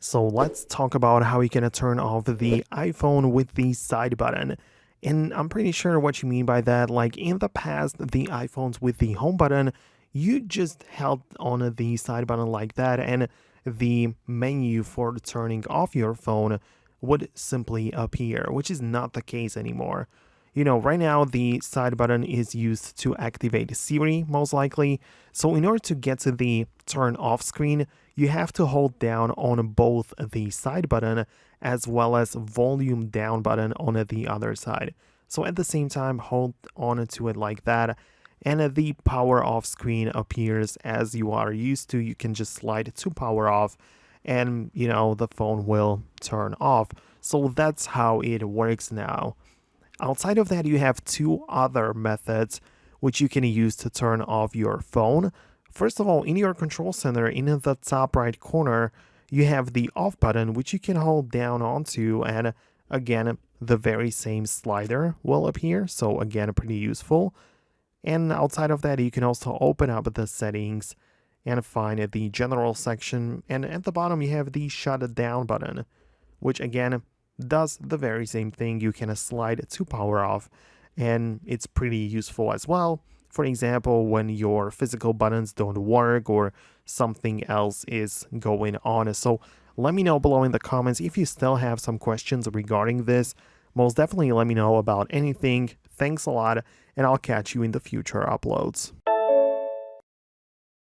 So let's talk about how you can turn off the iPhone with the side button. And I'm pretty sure what you mean by that. Like in the past, the iPhones with the home button, you just held on the side button like that, and the menu for turning off your phone would simply appear, which is not the case anymore. Right now the side button is used to activate Siri, most likely. So in order to get to the turn off screen, you have to hold down on both the side button as well as volume down button on the other side. So at the same time, hold on to it like that, and the power off screen appears as you are used to. You can just slide to power off, and the phone will turn off. So that's how it works now. Outside of that, you have two other methods which you can use to turn off your phone. First of all, in your control center, in the top right corner, you have the off button, which you can hold down onto, and again, the very same slider will appear. So again, pretty useful. And outside of that, you can also open up the settings and find the general section. And at the bottom, you have the shut down button, which again does the very same thing. You can slide to power off, and it's pretty useful as well. For example, when your physical buttons don't work or something else is going on. So let me know below in the comments if you still have some questions regarding this. Most definitely let me know about anything. Thanks a lot, and I'll catch you in the future uploads.